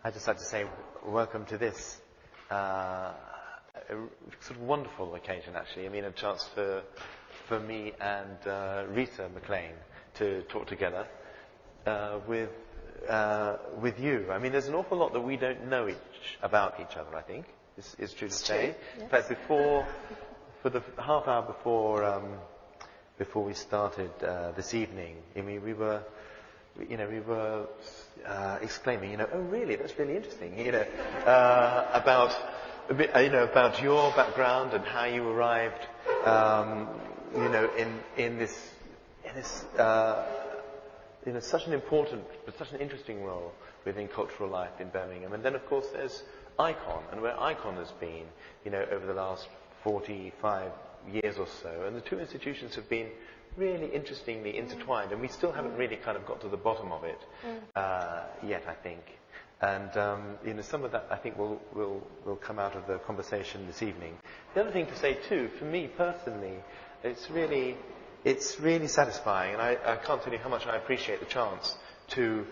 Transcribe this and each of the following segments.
I'd just like to say welcome to this sort of wonderful occasion, actually. I mean, a chance for me and Rita McLean to talk together with you. I mean, there's an awful lot that we don't know about each other, I think. It's true to say. Yes. In fact, for the half hour before we started this evening, I mean, we were exclaiming, oh really, that's really interesting, about your background and how you arrived, in this such an important, but such an interesting role within cultural life in Birmingham. And then, of course, there's Ikon, and where Ikon has been, over the last 45 years or so. And the two institutions have been really interestingly intertwined, and we still haven't really kind of got to the bottom of it yet, I think. And some of that, I think, will come out of the conversation this evening. The other thing to say too, for me personally, it's really satisfying, and I can't tell you how much I appreciate the chance to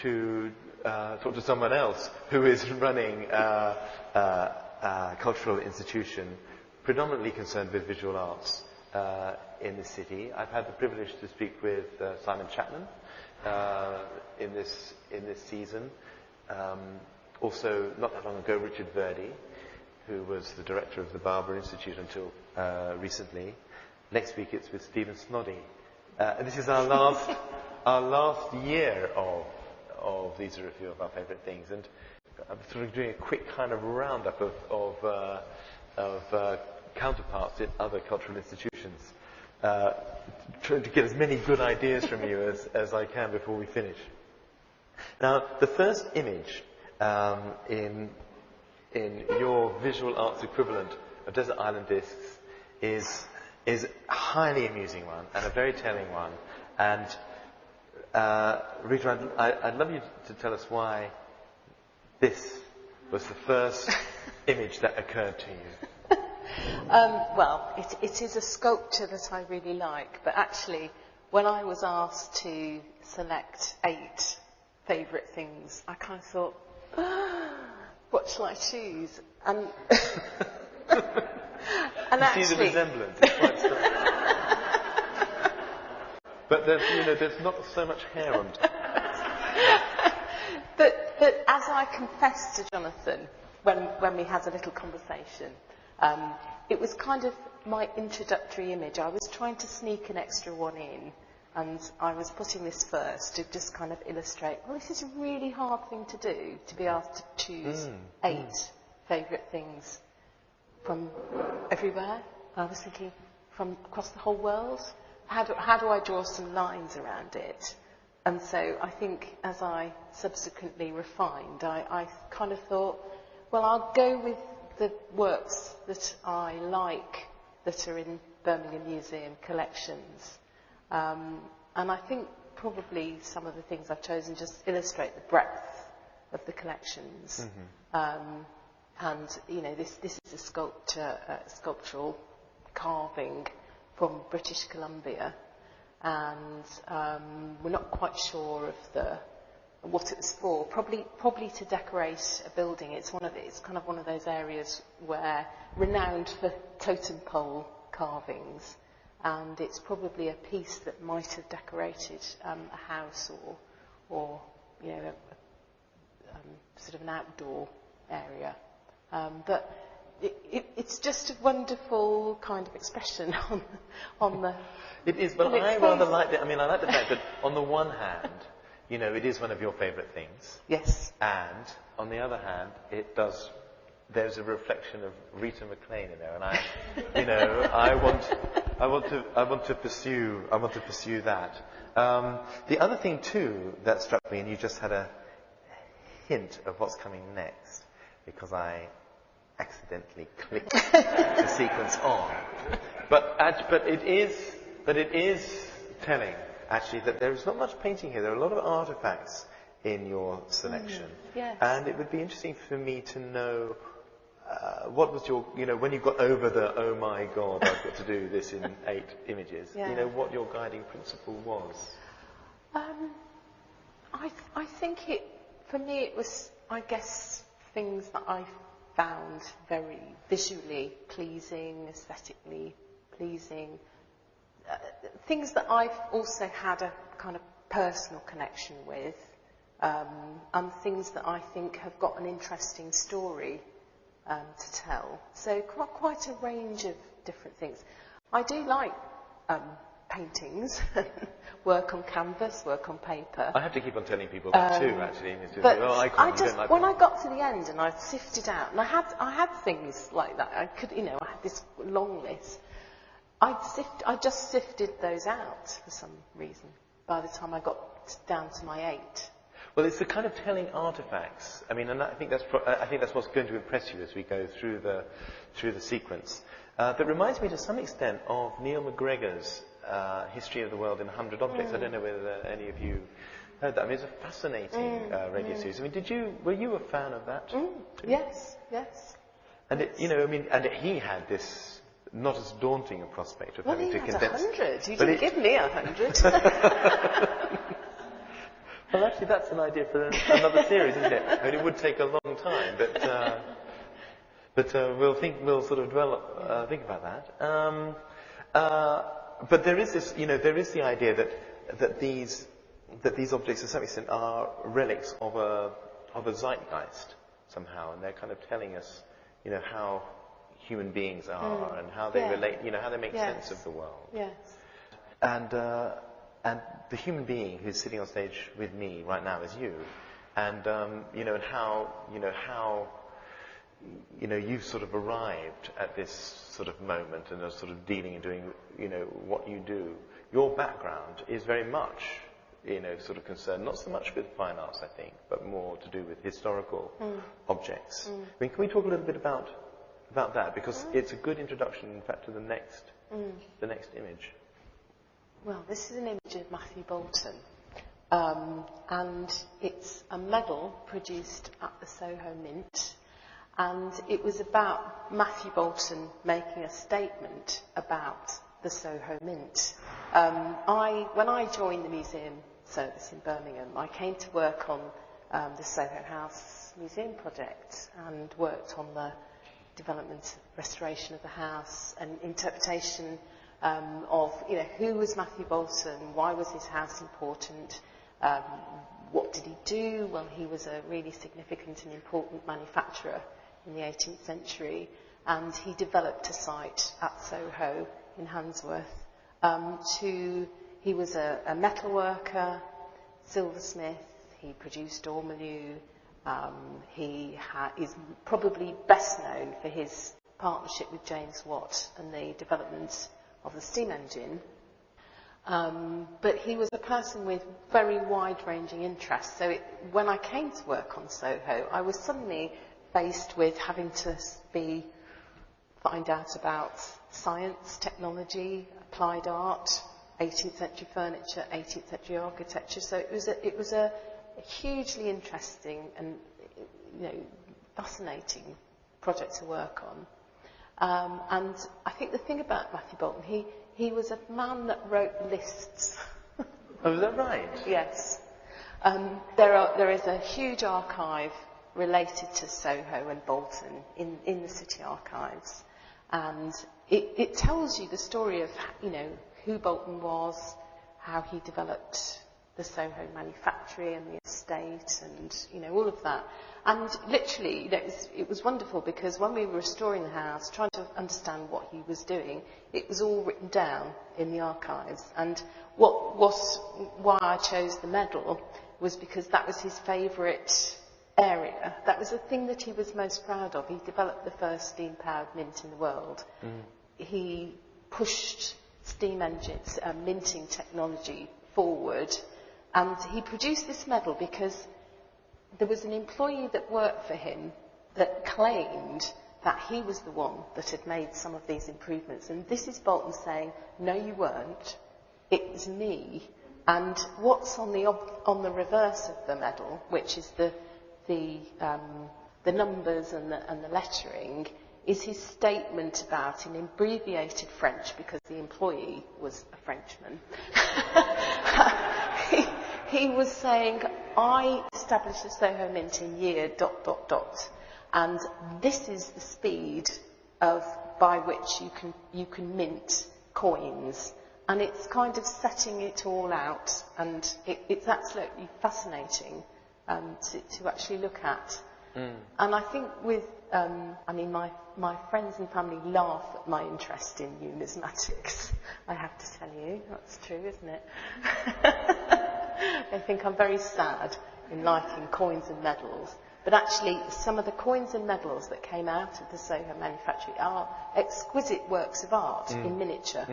talk to someone else who is running a cultural institution predominantly concerned with visual arts in the city. I've had the privilege to speak with Simon Chapman in this season. Also, not that long ago, Richard Verdi, who was the director of the Barber Institute until recently. Next week it's with Stephen Snoddy. And this is our last year of these are a few of our favourite things. And I'm sort of doing a quick kind of roundup of counterparts in other cultural institutions, trying to get as many good ideas from you as I can before we finish. Now, the first image in your visual arts equivalent of Desert Island Discs is a highly amusing one and a very telling one. And Rita, I'd love you to tell us why this was the first image that occurred to you. Well, it is a sculpture that I really like, but actually, when I was asked to select 8 favourite things, I kind of thought, what shall I choose? And you see the resemblance, it's quite stunning. But there's not so much hair on top. But as I confessed to Jonathan when we had a little conversation, it was kind of my introductory image. I was trying to sneak an extra one in, and I was putting this first to just kind of illustrate, well, this is a really hard thing to do, to be asked to choose 8 favourite things from everywhere. I was thinking, from across the whole world. How do I draw some lines around it? And so I think as I subsequently refined, I kind of thought, well, I'll go with the works that I like that are in Birmingham Museum collections. And I think probably some of the things I've chosen just illustrate the breadth of the collections. And this is a sculptural carving from British Columbia, and we're not quite sure of what it was for. Probably to decorate a building. It's kind of one of those areas where renowned for totem pole carvings, and it's probably a piece that might have decorated a house or sort of an outdoor area. But it's just a wonderful kind of expression on the. It is, but I rather like it. I mean, I like the fact that on the one hand, it is one of your favourite things. Yes. And on the other hand, there's a reflection of Rita McLean in there, and I want to pursue that. The other thing too that struck me, and you just had a hint of what's coming next, because I accidentally clicked the sequence on. But it is telling, actually, that there is not much painting here. There are a lot of artifacts in your selection. Yes. And it would be interesting for me to know what was your, when you got over the, oh my God, I've got to do this in 8 images, what your guiding principle was. I I think for me it was, I guess, things that I found very visually pleasing, aesthetically pleasing, things that I've also had a kind of personal connection with, and things that I think have got an interesting story to tell. So quite a range of different things. I do like paintings, work on canvas, work on paper. I have to keep on telling people that too, actually. But Ikon, when I got to the end and I sifted out, and I had things like that. I had this long list. I just sifted those out for some reason. By the time I got down to my 8. Well, it's the kind of telling artifacts. I mean, and I think that's what's going to impress you as we go through the sequence. That reminds me to some extent of Neil McGregor's History of the World in 100 Objects. I don't know whether any of you heard that. I mean, it's a fascinating radio series. I mean, were you a fan of that? Yes. And he had this not as daunting a prospect of having to condense. 100. You didn't give me 100. Well, actually, that's an idea for another series, isn't it? I mean, it would take a long time, but we'll sort of think about that. But there is this, there is the idea that these objects, to some extent, are relics of a zeitgeist somehow, and they're kind of telling us, how human beings are and how they relate, how they make sense of the world. Yes. And the human being who's sitting on stage with me right now is you, and and how you've sort of arrived at this sort of moment and are sort of dealing and doing what you do. Your background is very much sort of concerned not so much with fine arts, I think, but more to do with historical objects. I mean, can we talk a little bit about that, because it's a good introduction, in fact, to the next image. Well, this is an image of Matthew Bolton, and it's a medal produced at the Soho Mint, and it was about Matthew Bolton making a statement about the Soho Mint. When I joined the museum service in Birmingham, I came to work on the Soho House Museum project and worked on the development, restoration of the house and interpretation of who was Matthew Bolton, why was his house important, what did he do? Well, he was a really significant and important manufacturer in the 18th century, and he developed a site at Soho in Handsworth. He was a metal worker, silversmith, he produced ormolu, he is probably best known for his partnership with James Watt and the development of the steam engine. But he was a person with very wide-ranging interests. So when I came to work on Soho, I was suddenly faced with having to find out about science, technology, applied art, 18th century furniture, 18th century architecture. So it was a hugely interesting and fascinating project to work on. And I think the thing about Matthew Bolton, he was a man that wrote lists. Oh, is that right? Yes. There is a huge archive related to Soho and Bolton in the City Archives, and it tells you the story of who Bolton was, how he developed the Soho manufactory and the estate, and all of that. And literally, it was wonderful, because when we were restoring the house, trying to understand what he was doing, it was all written down in the archives. And why I chose the medal was because that was his favourite area. That was the thing that he was most proud of. He developed the first steam-powered mint in the world. He pushed steam engines, minting technology forward, and he produced this medal because there was an employee that worked for him that claimed that he was the one that had made some of these improvements. And this is Bolton saying, no, you weren't. It was me. And what's on the reverse of the medal, which is the numbers and the lettering, is his statement about, in abbreviated French, because the employee was a Frenchman. He was saying, I established a Soho Mint in year ... and this is the speed by which you can mint coins. And it's kind of setting it all out, and it's absolutely fascinating to actually look at. And I think with, my friends and family laugh at my interest in numismatics. I have to tell you, that's true, isn't it? They think I'm very sad in liking coins and medals. But actually, some of the coins and medals that came out of the Soho manufactory are exquisite works of art in miniature.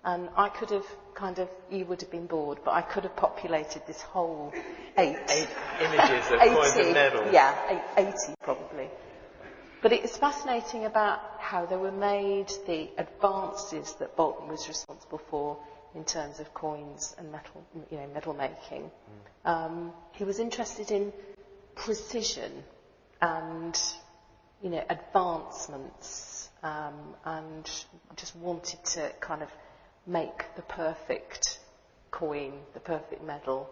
And I could have you would have been bored, but I could have populated this whole eight images of coins and medals. Yeah, 80 probably. But it is fascinating about how they were made, the advances that Bolton was responsible for in terms of coins and metal making. He was interested in precision and, advancements, and just wanted to kind of make the perfect coin, the perfect medal.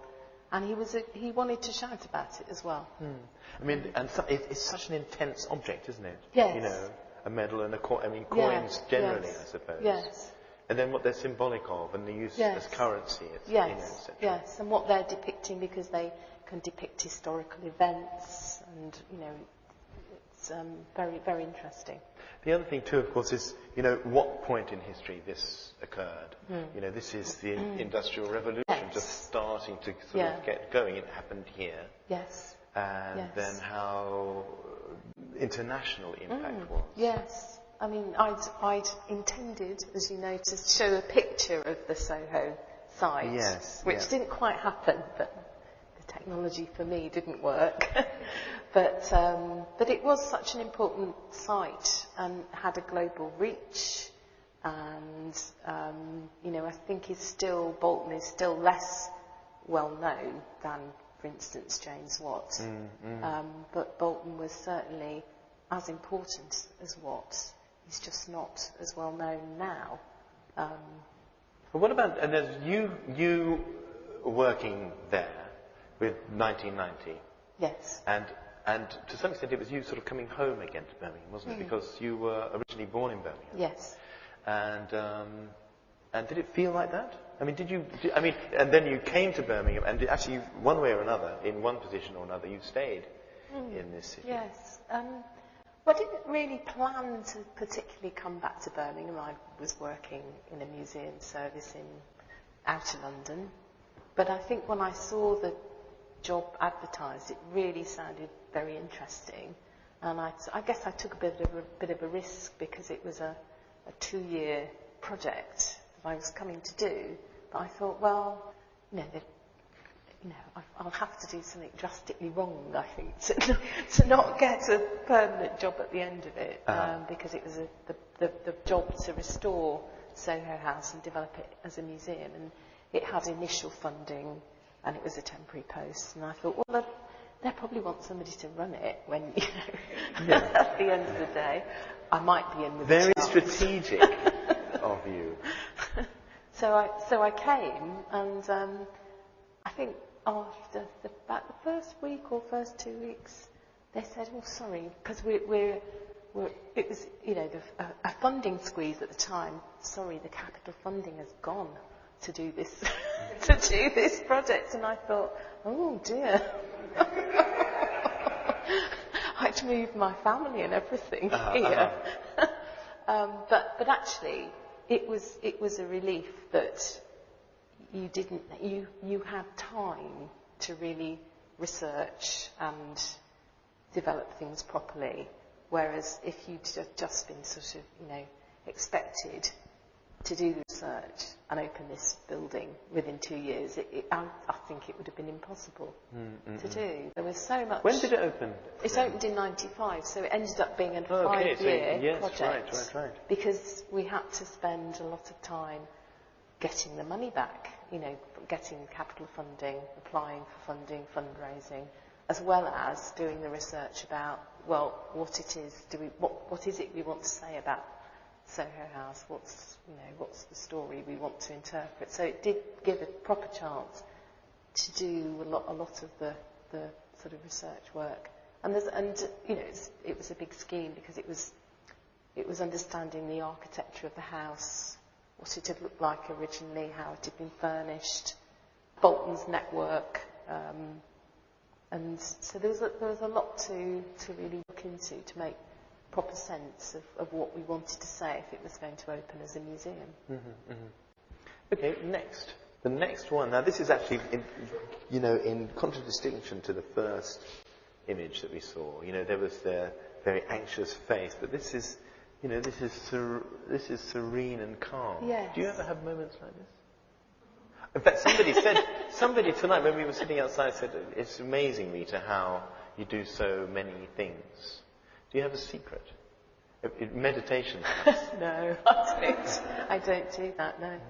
And he wanted to shout about it as well. It's such an intense object, isn't it? Yes. A medal and a coin. Coins generally, yes. I suppose. Yes. And then what they're symbolic of, and the use as currency, etc. Yes, and what they're depicting, because they can depict historical events, and it's very, very interesting. The other thing too, of course, is what point in history this occurred. This is the Industrial Revolution just starting to sort of get going. It happened here. Yes. And then how international impact was. Yes. I'd intended, as you know, to show a picture of the Soho site, which didn't quite happen, but the technology for me didn't work. But it was such an important site and had a global reach, and I think Bolton is still less well known than, for instance, James Watt. But Bolton was certainly as important as Watt. He's just not as well known now. But what about, and there's you working there with 1990? Yes. And to some extent it was you sort of coming home again to Birmingham, wasn't it? Because you were originally born in Birmingham. Yes. And did it feel like that? And then you came to Birmingham, and actually, one way or another, in one position or another, you stayed in this city. Yes. Well, I didn't really plan to particularly come back to Birmingham. I was working in a museum service in outer London. But I think when I saw the job advertised, it really sounded very interesting. And I guess I took a bit of a risk, because it was a 2-year project that I was coming to do. But I thought, well, I'll have to do something drastically wrong, I think, to not get a permanent job at the end of it, because it was the job to restore Soho House and develop it as a museum, and it had initial funding, and it was a temporary post, and I thought, well, they probably want somebody to run it when, at the end of the day, I might be in with very a chance. Strategic of you. So I came, and I think after about the first week or first 2 weeks, they said, "Oh, sorry," because it was a funding squeeze at the time. Sorry, the capital funding has gone to do this project, and I thought, oh dear, I'd moved my family and everything here. But actually, it was a relief that you had time to really research and develop things properly, whereas if you'd just been sort of expected to do the research and open this building within 2 years, I think it would have been impossible to do. There was so much. When did it open? It opened in '95, so it ended up being a 5-year project. Right. Because we had to spend a lot of time getting the money back, getting capital funding, applying for funding, fundraising, as well as doing the research about, well, what it is, what is it we want to say about Soho House? What's the story we want to interpret? So it did give a proper chance to do a lot of the sort of research work. And it was a big scheme because it was understanding the architecture of the house, what it had looked like originally, how it had been furnished, Bolton's network, and so there was a lot to really look into to make proper sense of what we wanted to say if it was going to open as a museum. Mm-hmm, mm-hmm. Okay, the next one. Now this is actually, in contradistinction to the first image that we saw. There was their very anxious face, but this is serene and calm. Yes. Do you ever have moments like this? In fact, somebody tonight when we were sitting outside said, "It's amazing, Rita, how you do so many things." Do you have a secret? Meditation? No, I don't do that. No.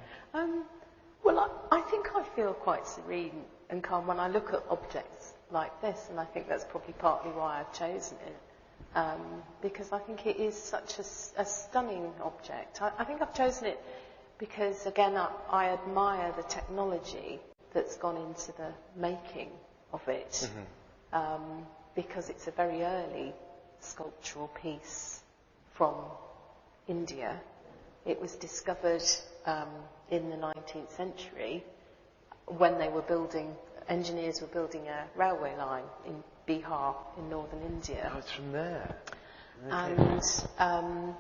Well, I think I feel quite serene and calm when I look at objects like this, and I think that's probably partly why I've chosen it, because I think it is such a stunning object. I think I've chosen it because, again, I admire the technology that's gone into the making of it, because it's a very early sculptural piece from India. It was discovered in the 19th century when engineers were building a railway line in Bihar in northern India. Oh, it's from there. Okay. And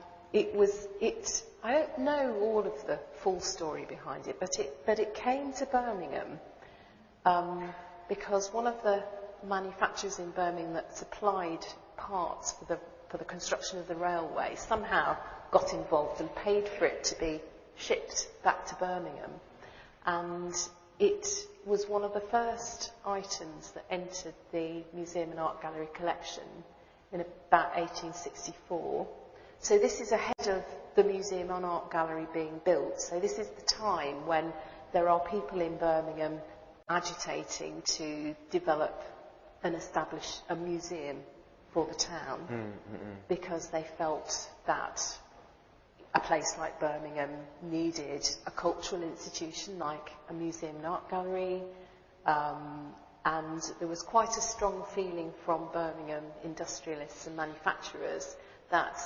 I don't know all of the full story behind it, but it came to Birmingham because one of the manufacturers in Birmingham that supplied parts for the construction of the railway somehow got involved and paid for it to be shipped back to Birmingham. And it was one of the first items that entered the Museum and Art Gallery collection in about 1864. So this is ahead of the Museum and Art Gallery being built. So this is the time when there are people in Birmingham agitating to develop and establish a museum for the town, because they felt that a place like Birmingham needed a cultural institution like a museum and art gallery, and there was quite a strong feeling from Birmingham industrialists and manufacturers that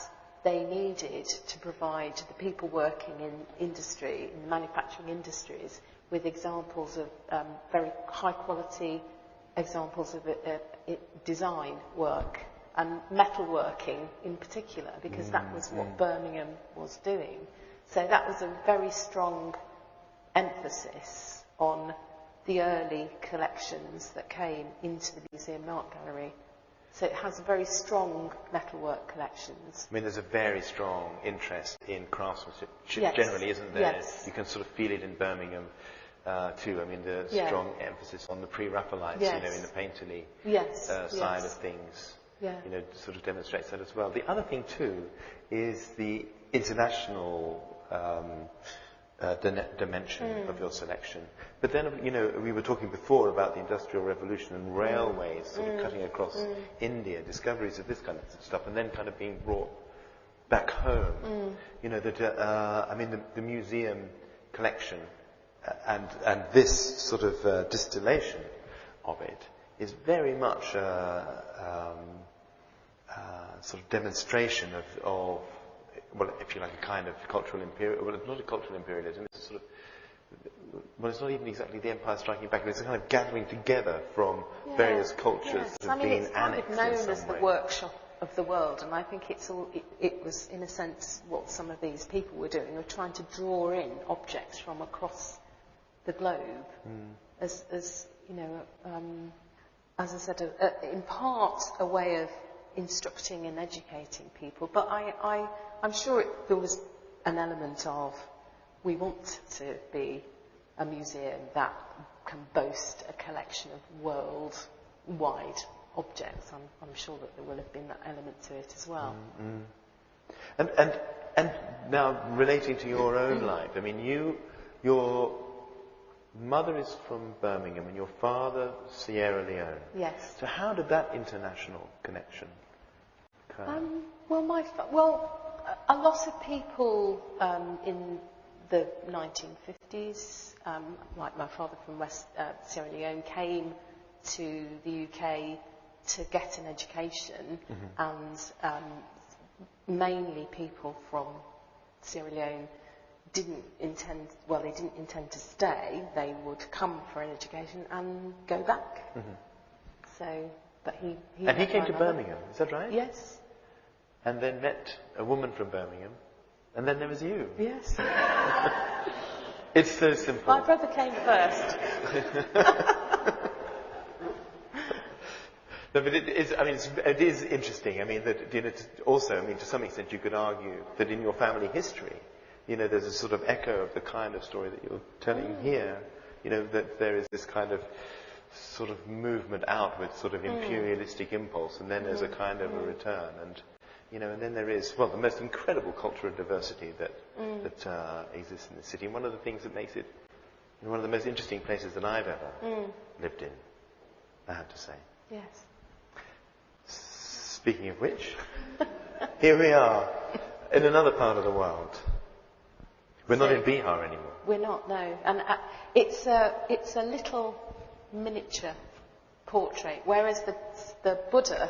they needed to provide the people working in industry, in manufacturing industries, with examples of very high quality examples of design work and metalworking in particular, because that was what Birmingham was doing. So that was a very strong emphasis on the early collections that came into the Museum and Art Gallery. So it has very strong metalwork collections. I mean, there's a very strong interest in craftsmanship Yes. generally, isn't there? Yes. You can sort of feel it in Birmingham too. I mean, the strong emphasis on the pre-Raphaelites, Yes. in the painterly Yes. side of things. Yeah. Sort of demonstrates that as well. The other thing too is the international dimension of your selection. But then, we were talking before about the Industrial Revolution and railways sort of cutting across India, discoveries of this kind of stuff, and then kind of being brought back home. The museum collection and this sort of distillation of it is very much sort of demonstration of, well, if you like, a kind of cultural imperialism. Well, it's not a cultural imperialism. It's a sort of, well, it's not even exactly the empire striking back. But it's a kind of gathering together from various cultures that have been it's kind annexed of known in some as the way. workshop of the world, and I think it was in a sense what some of these people were doing. They were trying to draw in objects from across the globe, as I said, in part a way of instructing and educating people, but I'm sure there was an element of, we want to be a museum that can boast a collection of worldwide objects. I'm sure that there will have been that element to it as well. And now relating to your own life, I mean, your mother is from Birmingham and your father Sierra Leone. Yes. So how did that international connection occur? A lot of people in the 1950s. Like my father from West Sierra Leone came to the UK to get an education, and mainly people from Sierra Leone didn't intend to stay. They would come for an education and go back. So, but he came to Birmingham, is that right? Yes. And then met a woman from Birmingham, and then there was you. Yes. It's so simple. My brother came first. No, but it is interesting. I mean, that, to some extent, you could argue that in your family history, there's a sort of echo of the kind of story that you're telling here. That there is this kind of sort of movement outward, sort of imperialistic impulse, and then there's a kind of a return, and then there is, the most incredible cultural diversity that exists in the city. And one of the things that makes it one of the most interesting places that I've ever lived in, I have to say. Yes. Speaking of which, here we are in another part of the world. We're not in Bihar anymore. We're not, no. And it's a little miniature portrait, whereas the Buddha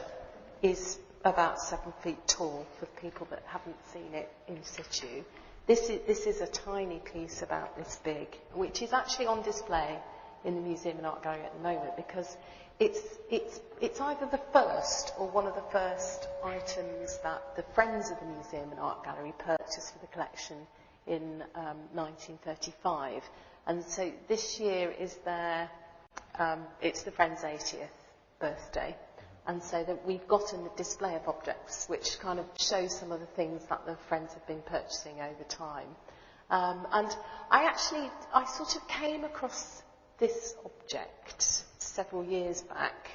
is about 7 feet tall for people that haven't seen it in situ. This is a tiny piece about this big, which is actually on display in the Museum and Art Gallery at the moment, because it's either the first or one of the first items that the Friends of the Museum and Art Gallery purchased for the collection in 1935. And so this year is it's the Friends' 80th birthday. And so that we've got a display of objects which kind of shows some of the things that the Friends have been purchasing over time. And I sort of came across this object several years back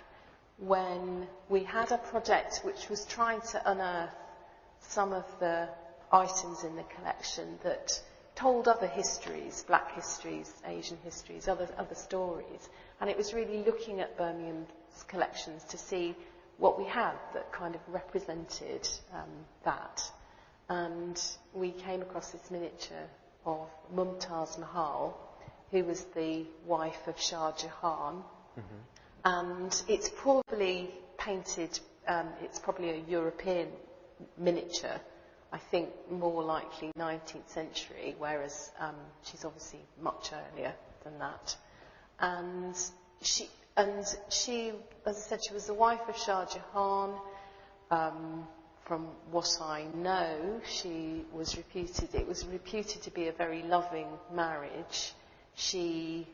when we had a project which was trying to unearth some of the items in the collection that told other histories, black histories, Asian histories, other stories. And it was really looking at Birmingham's collections to see what we had that kind of represented that. And we came across this miniature of Mumtaz Mahal, who was the wife of Shah Jahan. And it's probably painted, it's probably a European miniature, I think more likely 19th century, whereas she's obviously much earlier than that. And she, as I said, she was the wife of Shah Jahan. From what I know, it was reputed to be a very loving marriage. She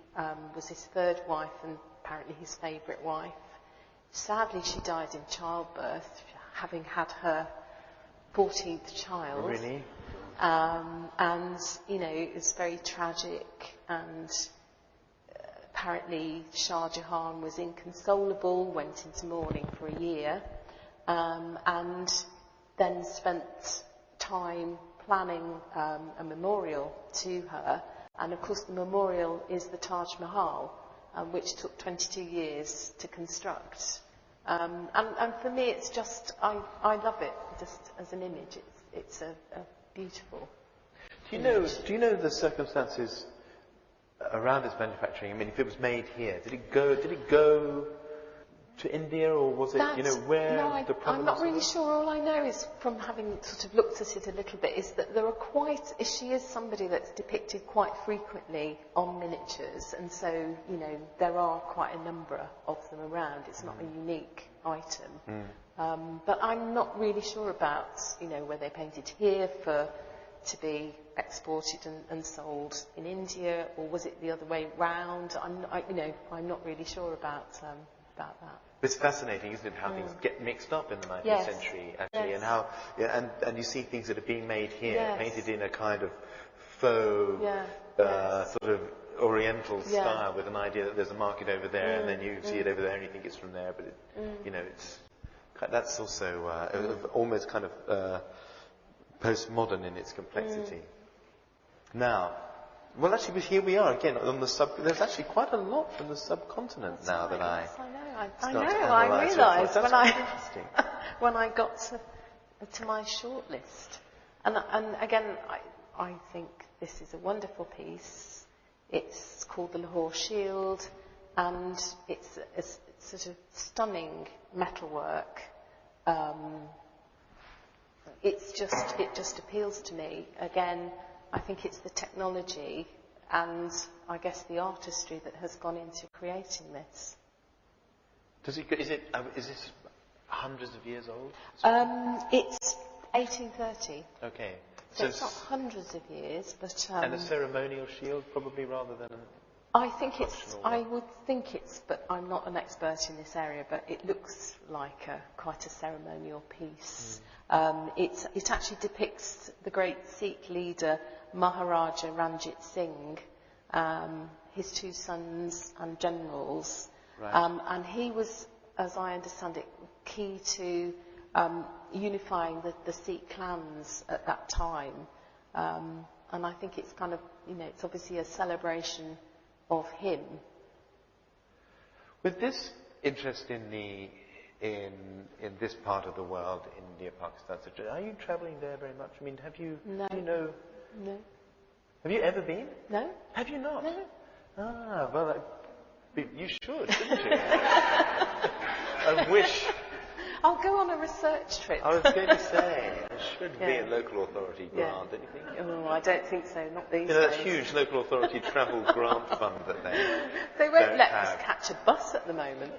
was his third wife and apparently his favourite wife. Sadly, she died in childbirth, having had her 14th child. Really? And, it was very tragic, and apparently Shah Jahan was inconsolable, went into mourning for a year, and then spent time planning a memorial to her. And of course the memorial is the Taj Mahal, which took 22 years to construct. And for me, it's just, I love it just as an image. It's a beautiful image. Do you know the circumstances around its manufacturing? I mean, if it was made here, did it go to India, or was it, where the problem I'm not was? really sure. All I know is, from having sort of looked at it a little bit, is that she is somebody that's depicted quite frequently on miniatures, and so, there are quite a number of them around. It's not a unique item. But I'm not really sure about, were they painted here to be exported and sold in India, or was it the other way round? I'm not really sure about that. It's fascinating, isn't it, how things get mixed up in the 19th century, actually, and how, and you see things that are being made here, painted in a kind of faux, sort of oriental style, with an idea that there's a market over there, and then you see it over there and you think it's from there, but that's also almost kind of postmodern in its complexity. Now, well, actually, here we are again on the there's actually quite a lot from the subcontinent now that I realised when I got to my shortlist. And again, I think this is a wonderful piece. It's called the Lahore Shield, and it's a sort of stunning metalwork. It just appeals to me. Again, I think it's the technology and I guess the artistry that has gone into creating this. Is this hundreds of years old? It's 1830. Okay. So it's not hundreds of years, but... and a ceremonial shield, probably, rather than I would think it's, but I'm not an expert in this area, but it looks like quite a ceremonial piece. It actually depicts the great Sikh leader, Maharaja Ranjit Singh, his two sons and generals. Right. And he was, as I understand it, key to unifying the Sikh clans at that time. And I think it's kind of, it's obviously a celebration of him. With this interest in this part of the world, India, Pakistan, etc., are you travelling there very much? I mean, have you? No. No. Have you ever been? No. Have you not? No. Ah, well, you should, shouldn't you? I wish. I'll go on a research trip. I was going to say, there should be a local authority grant, don't you think? Oh, I don't think so, not these days. That huge local authority travel grant fund that they won't let us catch a bus at the moment.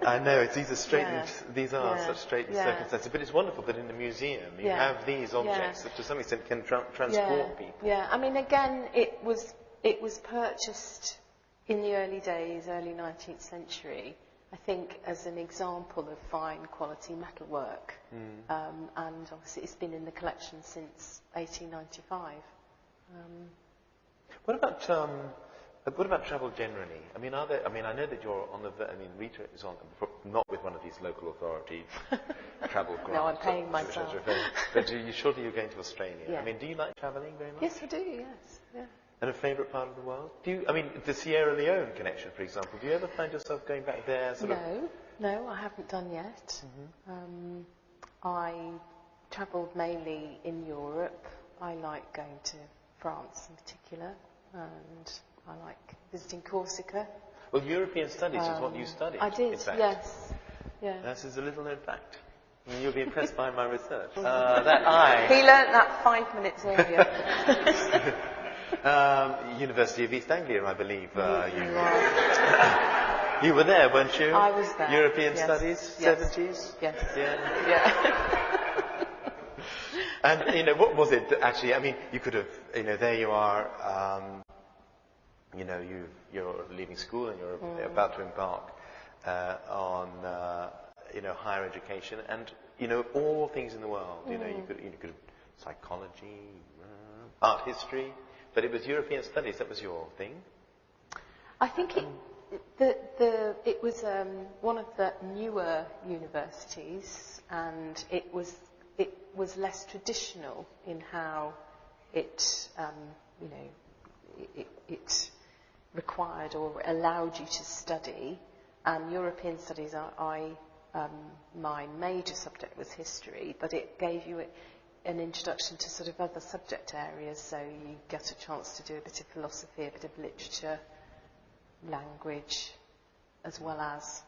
I know, these are such straitened circumstances, but it's wonderful that in the museum you have these objects that to some extent can transport people. Yeah, I mean, again, it was purchased in the early days, early 19th century, I think, as an example of fine quality metalwork. And obviously it's been in the collection since 1895. What about travel generally? I mean, I know that you're on Rita is on, not with one of these local authority travel grants. No, I'm paying myself. But surely you're going to Australia. Yeah. I mean, do you like travelling very much? Yes, I do, yes. Yeah. And a favourite part of the world? The Sierra Leone connection, for example, do you ever find yourself going back there? No, I haven't done yet. Mm-hmm. I travelled mainly in Europe. I like going to France in particular, and I like visiting Corsica. Well, European studies is what you studied. I did, in fact. yes. Yeah. This is a little known fact. You'll be impressed by my research. He learnt that 5 minutes earlier. University of East Anglia, I believe. You were there, weren't you? I was there. European studies, 70s? Yes. Yeah. And, what was it actually? I mean, you could have, there you are, you're leaving school and you're about to embark on, higher education and, all things in the world. You could psychology, art history. But it was European studies, that was your thing? I think it was one of the newer universities, and it was less traditional in how it required or allowed you to study. And European studies, my major subject was history, but it gave you an introduction to sort of other subject areas, so you get a chance to do a bit of philosophy, a bit of literature, language, as well as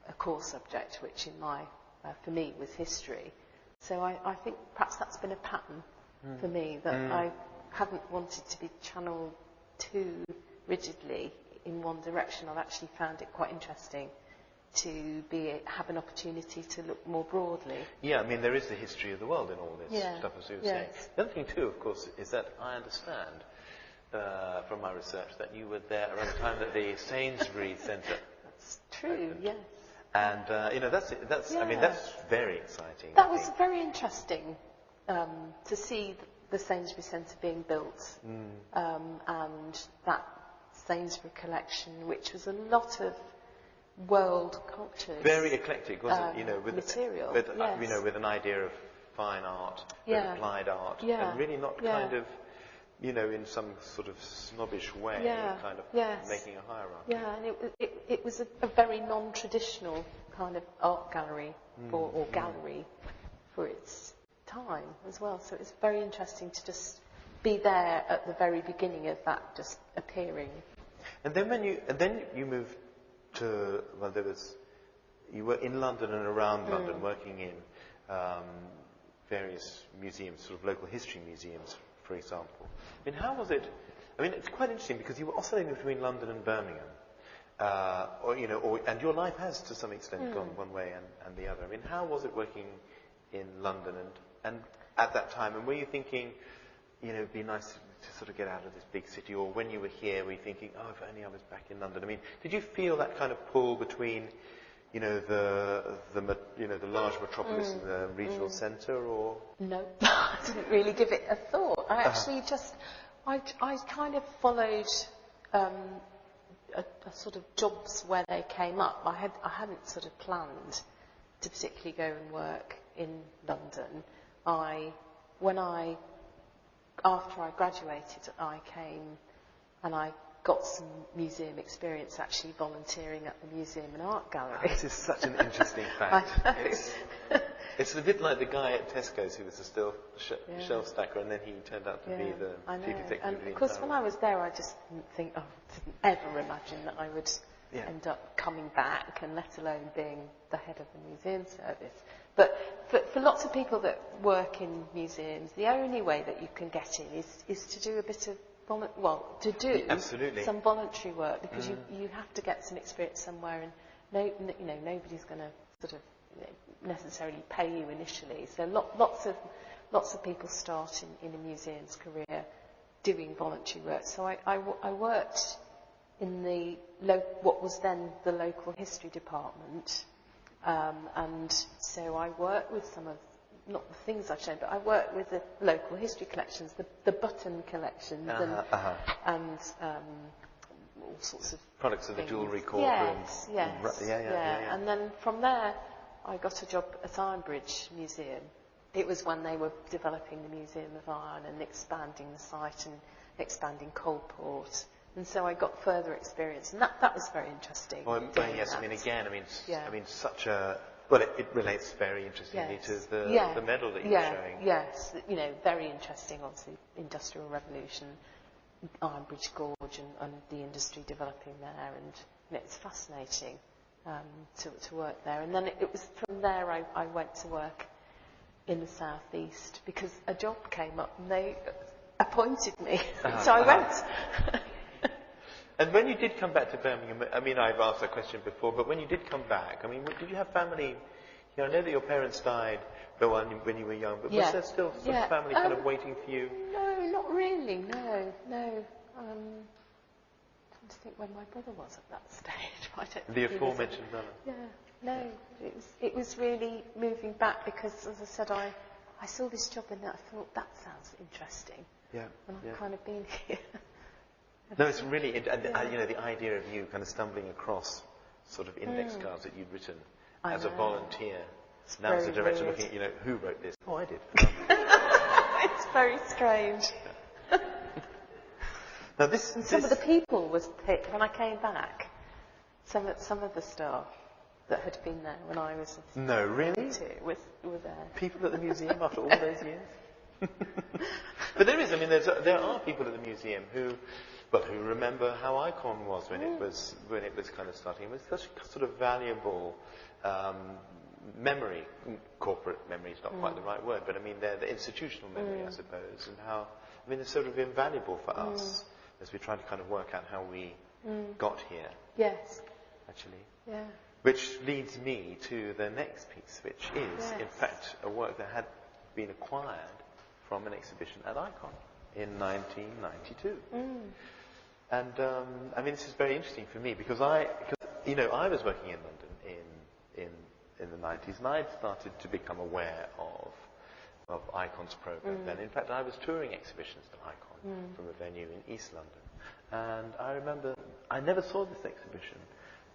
a core subject, which for me was history. So I think perhaps that's been a pattern for me, that I haven't wanted to be channeled too rigidly in one direction. I've actually found it quite interesting to have an opportunity to look more broadly. Yeah, I mean, there is the history of the world in all this stuff, as you were saying. The other thing, too, of course, is that I understand from my research that you were there around the time that the Sainsbury's Centre. That's true, yes. And, that's very exciting. That was very interesting to see the Sainsbury's Centre being built and that Sainsbury collection, which was a lot of world cultures. Very eclectic, wasn't it? With material. With an idea of fine art, applied art, and really not kind of, in some sort of snobbish way, kind of making a hierarchy. Yeah, and it was a very non-traditional kind of art gallery gallery for its time as well. So it was very interesting to just be there at the very beginning of that just appearing. And then you moved to, well, you were in London and around London, working in various museums, sort of local history museums, for example. I mean, how was it? I mean, it's quite interesting because you were oscillating between London and Birmingham, and your life has to some extent gone one way and the other. I mean, how was it working in London and at that time? And were you thinking, it'd be nice to sort of get out of this big city, or when you were here, were you thinking, oh, if only I was back in London? I mean, did you feel that kind of pull between, the large metropolis and the regional centre, or? No, I didn't really give it a thought. I actually I kind of followed a sort of jobs where they came up. I hadn't sort of planned to particularly go and work in London. After I graduated, I came and I got some museum experience actually volunteering at the Museum and Art Gallery. This is such an interesting fact. I know. It's a bit like the guy at Tesco's who was a shelf stacker, and then he turned out to be the chief executive. And of course, when I was there, I just didn't ever imagine that I would end up coming back, and let alone being the head of the museum service. But for lots of people that work in museums, the only way that you can get in is to do a bit of some voluntary work, because you have to get some experience somewhere, and nobody's going to sort of necessarily pay you initially. So lots of people start in a museum's career doing voluntary work. So I worked in what was then the local history department, and so I worked with some of, not the things I've shown, but I worked with the local history collections, the button collections, and all sorts of products of the jewellery corps. Yes. And then from there, I got a job at Ironbridge Museum. It was when they were developing the Museum of Iron and expanding the site and expanding Coalport. And so I got further experience, and that was very interesting. Well, yes, that. I mean, such a. Well, it relates very interestingly to the medal that you're showing. Yes, very interesting, obviously, Industrial Revolution, Ironbridge Gorge and the industry developing there, and it's fascinating to work there. And then it was from there I went to work in the southeast, because a job came up and they appointed me, so I went. And when you did come back to Birmingham, I mean, I've asked that question before, but when you did come back, I mean, did you have family? I know that your parents died when you were young, but was there still some family kind of waiting for you? No, not really, no. I'm trying to think when my brother was at that stage. The aforementioned brother? Yeah, no, it was really moving back, because, as I said, I saw this job and I thought, that sounds interesting. Yeah. And I've kind of been here. No, it's really, the idea of you kind of stumbling across sort of index cards that you'd written as a volunteer. Now as a director looking at, who wrote this? Oh, I did. It's very strange. Now some of the people was picked when I came back. Some of the staff that had been there when I was. No, really? Were there. People at the museum after all those years. But there is. I mean, there are people at the museum who remember how Ikon was when it was kind of starting. It was such a sort of valuable memory. Corporate memory is not quite the right word, but I mean the institutional memory, I suppose, and how it's sort of invaluable for us as we try to kind of work out how we got here. Yes. Actually. Yeah. Which leads me to the next piece, which is in fact a work that had been acquired from an exhibition at Ikon in 1992. And this is very interesting for me, because I was working in London in the 90s, and I'd started to become aware of Ikon's program then. In fact, I was touring exhibitions at Ikon from a venue in East London, and I remember, I never saw this exhibition,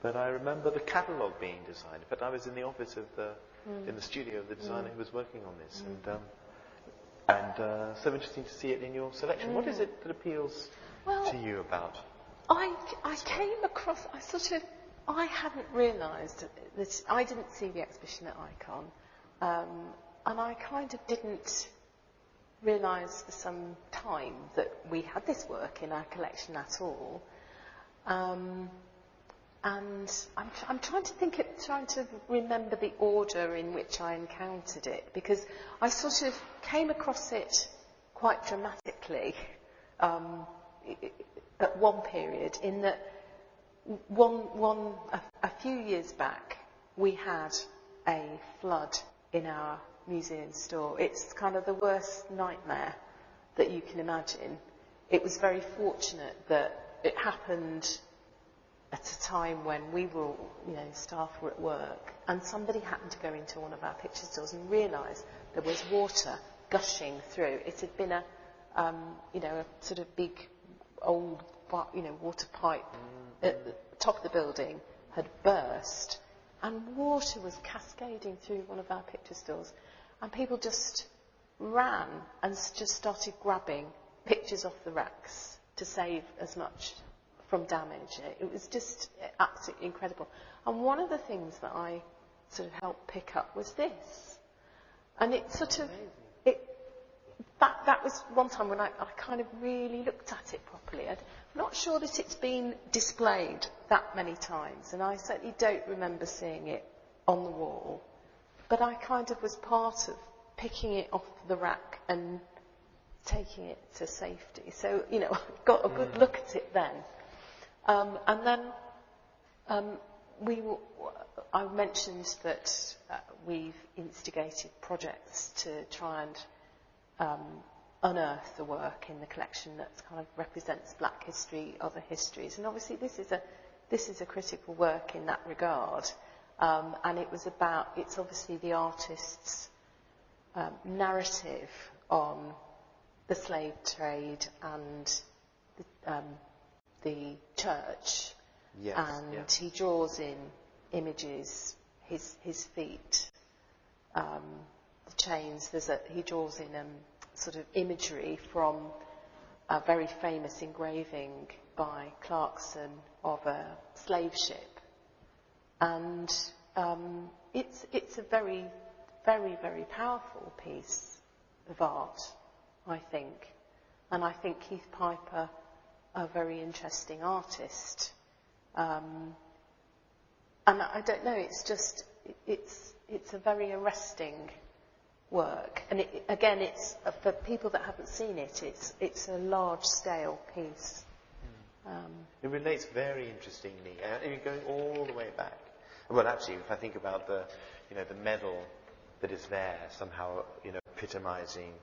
but I remember the catalogue being designed. In fact, I was in the office of in the studio of the designer who was working on this, and so interesting to see it in your selection. What is it that appeals to you about? I came across, I hadn't realised that I didn't see the exhibition at Ikon, and I kind of didn't realised for some time that we had this work in our collection at all. And I'm trying to remember the order in which I encountered it, because I sort of came across it quite dramatically at one period, in that a few years back we had a flood in our museum store. It's kind of the worst nightmare that you can imagine. It was very fortunate that it happened at a time when we were all, staff were at work, and somebody happened to go into one of our picture stores and realised there was water gushing through. It had been a sort of big old, water pipe at the top of the building had burst, and water was cascading through one of our picture stores, and people just ran and just started grabbing pictures off the racks to save as much from damage. It was just absolutely incredible. And one of the things that I sort of helped pick up was this. And it sort of, that was one time when I kind of really looked at it properly. I'm not sure that it's been displayed that many times, and I certainly don't remember seeing it on the wall. But I kind of was part of picking it off the rack and taking it to safety. So, I got a good look at it then. And then I mentioned that we've instigated projects to try and unearth the work in the collection that kind of represents black history, other histories. And obviously this is a critical work in that regard. And it's obviously the artist's narrative on the slave trade and the church. Yes, and he draws in images, his feet, the chains. He draws in sort of imagery from a very famous engraving by Clarkson of a slave ship, and it's a very, very, very powerful piece of art, I think. And I think Keith Piper, a very interesting artist. And I don't know, it's a very arresting work. And it's for people that haven't seen it, it's a large scale piece. It relates very interestingly, going all the way back. Well, actually, if I think about the medal that is there, somehow, epitomising,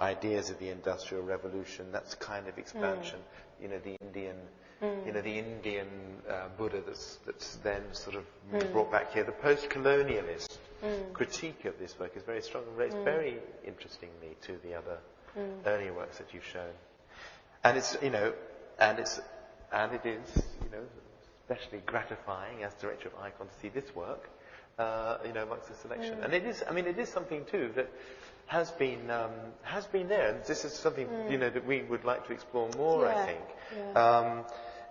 ideas of the Industrial Revolution, that's kind of expansion. The Indian Buddha that's then sort of brought back here. The post-colonialist critique of this work is very strong and relates very interestingly to the other earlier works that you've shown. And it is especially gratifying as director of Ikon to see this work, amongst the selection. And it is something too that has been there, and this is something that we would like to explore more. I think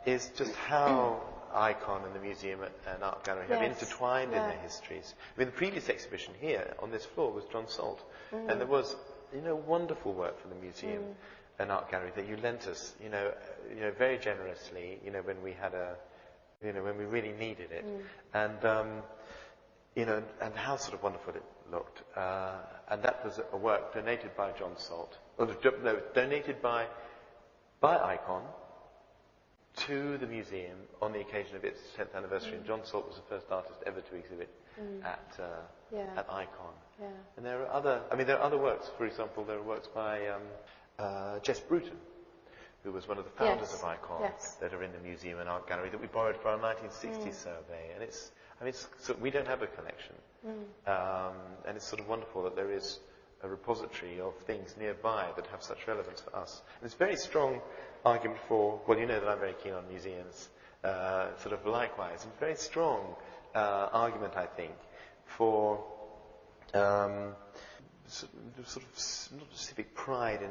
is just how Ikon and the museum and art gallery have intertwined in their histories. The previous exhibition here on this floor was John Salt, and there was wonderful work for the museum and art gallery that you lent us, very generously, when we had when we really needed it, and and how sort of wonderful it looked. And that was a work donated by John Salt, donated by Ikon to the museum on the occasion of its 10th anniversary. And John Salt was the first artist ever to exhibit at Ikon. Yeah. And there are other works. For example, there are works by Jess Bruton, who was one of the founders of Ikon, that are in the museum and art gallery that we borrowed for our 1960s survey. And so we don't have a collection, and it's sort of wonderful that there is a repository of things nearby that have such relevance for us. And it's a very strong argument for, well, that I'm very keen on museums, sort of likewise, and very strong argument, I think, for sort of not civic pride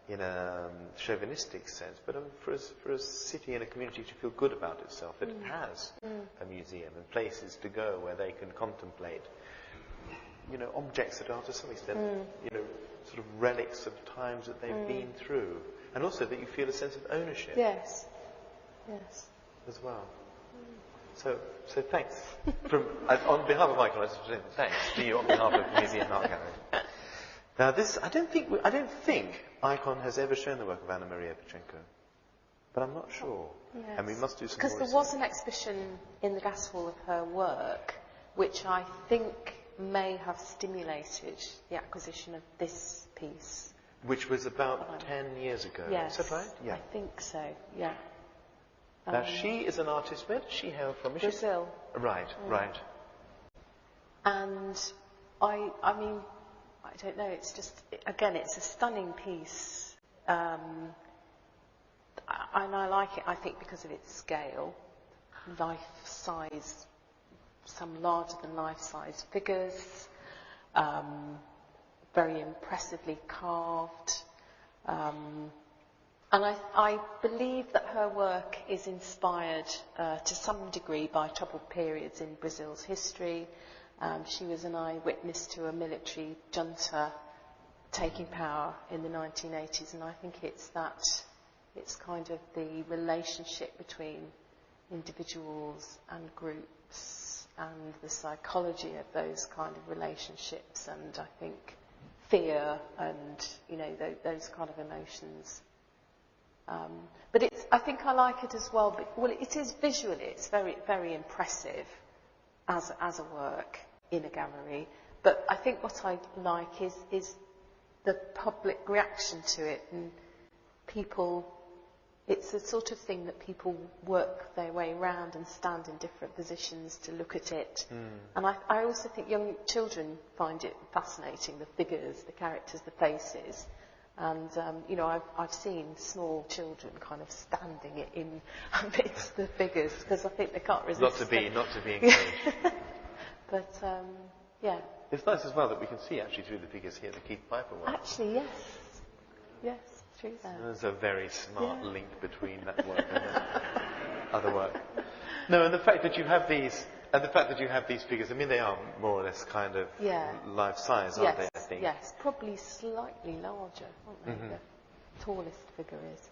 in a chauvinistic sense, but for a city and a community to feel good about itself, that it has a museum and places to go where they can contemplate objects that are to some extent, sort of relics of times that they've been through. And also that you feel a sense of ownership. Yes. As well. So thanks. On behalf of Ikon, I just say thanks to you on behalf of the Museum Art Gallery. Now I don't think Ikon has ever shown the work of Anna Maria Pachenko. But I'm not sure. Yes. And we must do some more research. Because there was an exhibition in the Gas Hall of her work, which I think may have stimulated the acquisition of this piece. Which was about 10 years ago. Yes. Is that right? Yeah. I think so, yeah. Now, she is an artist. Where does she hail from? Brazil. Right. And I mean, I don't know, it's just, again, it's a stunning piece. And I like it, I think, because of its scale. Life-size, some larger-than-life-size figures. Very impressively carved. And I believe that her work is inspired to some degree by troubled periods in Brazil's history. She was an eyewitness to a military junta taking power in the 1980s, and I think it's kind of the relationship between individuals and groups and the psychology of those kind of relationships, and I think fear and those kind of emotions. But I think I like it as well. But, it is visually, it's very, very impressive as a work in a gallery. But I think what I like is the public reaction to it, and people. It's the sort of thing that people work their way around and stand in different positions to look at it. And I also think young children find it fascinating, the figures, the characters, the faces. And, I've seen small children kind of standing in amidst the figures because I think they can't resist. Not to be encouraged. But, yeah. It's nice as well that we can see actually through the figures here the Keith Piper work. Actually, yes. Yes. There's a very smart link between that work and other work. No, and the fact that you have these figures, I mean, they are more or less kind of life size, aren't they? I think. Yes, probably slightly larger, aren't they? The tallest figure is.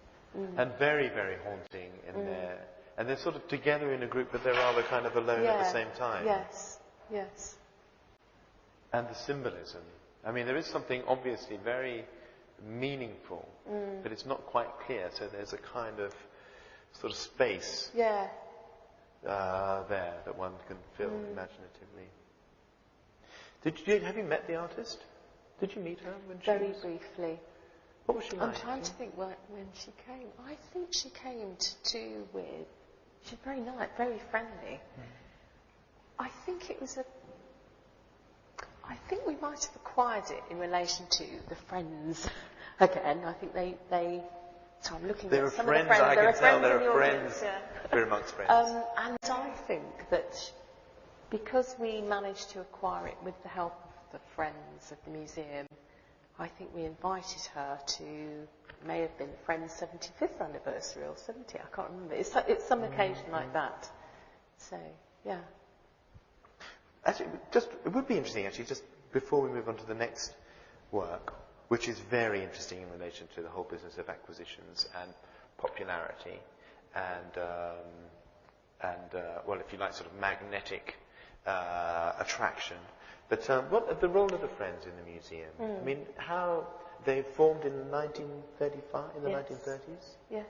And very, very haunting in there. And they're sort of together in a group, but they're rather kind of alone at the same time. Yes. And the symbolism. I mean, there is something obviously very meaningful, but it's not quite clear. So there's a kind of sort of space there that one can fill imaginatively. Have you met the artist? Did you meet her when she Very briefly. What was she like? I'm trying to think when she came. I think she came she's very nice, very friendly. I think we might have acquired it in relation to the Friends. Again, I think they. So I'm looking at some friends, of the friends. I can tell there are friends. friends. We're amongst friends. And I think that because we managed to acquire it with the help of the Friends of the museum, I think we invited her to, may have been Friends' 75th anniversary or 70, I can't remember. It's some occasion like that. So, yeah. Actually, it would be interesting, actually, just before we move on to the next work, which is very interesting in relation to the whole business of acquisitions and popularity and well, if you like, sort of magnetic attraction. But what the role of the Friends in the museum? I mean, how they formed in 1935, in the 1930s? Yes.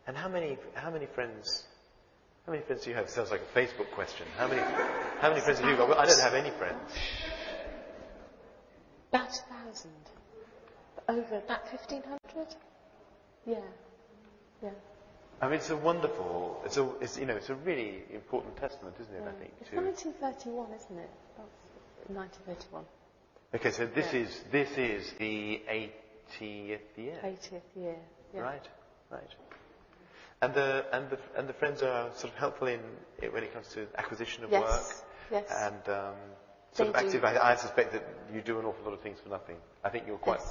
And how many friends? How many friends do you have? Sounds like a Facebook question. How many friends have you got? Well, I don't have any friends. About 1,000. Over about 1,500. Yeah. I mean, it's a wonderful. It's a really important testament, isn't it? I think. It's 1931, isn't it? That's 1931. Okay, so this is the 80th year. 80th year. Yeah. Right. And the Friends are sort of helpful when it comes to acquisition of work. Yes. And sort of active. I suspect that you do an awful lot of things for nothing. I think you're quite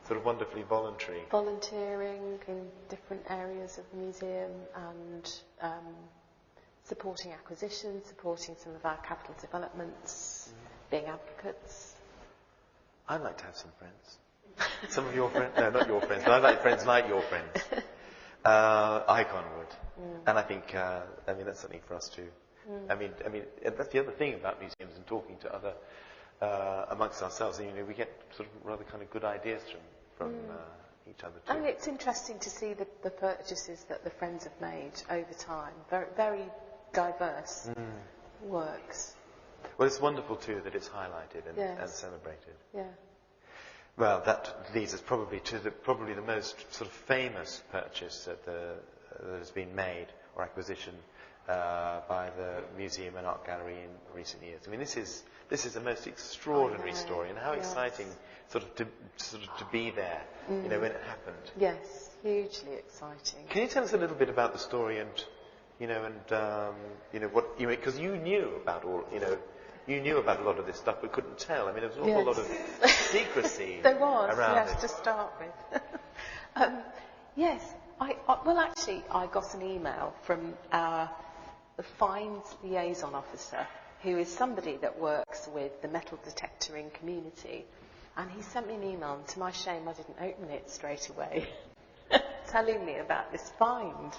sort of wonderfully voluntary. Volunteering in different areas of the museum and supporting acquisition, supporting some of our capital developments, being advocates. I'd like to have some friends. Some of your friends? No, not your friends, but I'd like friends like your friends. Ikon would. And I think, that's something for us too. I mean, that's the other thing about museums and talking to other, amongst ourselves. We get sort of rather kind of good ideas from each other too. And it's interesting to see the purchases that the friends have made over time. Very, very diverse works. Well, it's wonderful too that it's highlighted and celebrated. Yeah. Well, that leads us probably to probably the most sort of famous purchase that has been made or acquisition by the museum and art gallery in recent years. I mean, this is a most extraordinary story, and how exciting to be there, when it happened. Yes, hugely exciting. Can you tell us a little bit about the story and what because you knew about you knew about a lot of this stuff but couldn't tell. I mean, there was an awful lot of secrecy there was, around it. To start with. Yes, I got an email from the fines liaison officer, who is somebody that works with the metal detectoring community, and he sent me an email, and to my shame I didn't open it straight away, telling me about this find.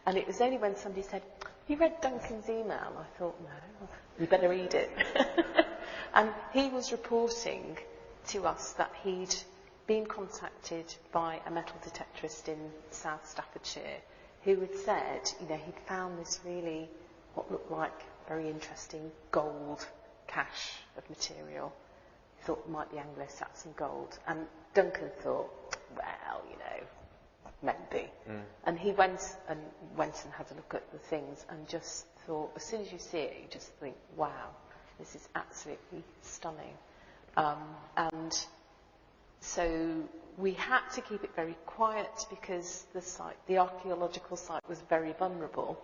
And it was only when somebody said, "You read Duncan's email?" I thought, no, you better read it. And he was reporting to us that he'd been contacted by a metal detectorist in South Staffordshire who had said, he'd found this really, what looked like very interesting gold cache of material. He thought it might be Anglo-Saxon gold. And Duncan thought, well, maybe. And he went and had a look at the things and just thought, as soon as you see it, you just think, wow, this is absolutely stunning. And so we had to keep it very quiet because the archaeological site was very vulnerable.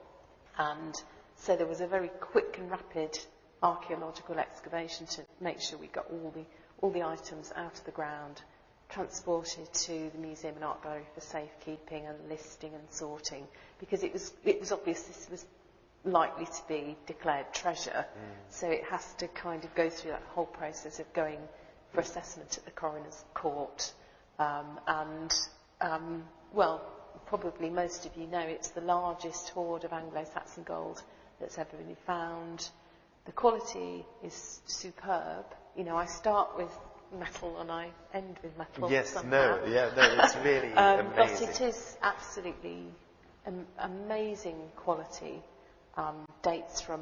And so there was a very quick and rapid archaeological excavation to make sure we got all the items out of the ground, transported to the Museum and Art Gallery for safekeeping and listing and sorting, because it was obvious this was likely to be declared treasure. So it has to kind of go through that whole process of going for assessment at the coroner's court. Well, probably most of you know it's the largest hoard of Anglo-Saxon gold that's ever been found. The quality is superb. I start with metal and I end with metal. Yes, somehow. it's really amazing. But it is absolutely amazing quality. Dates from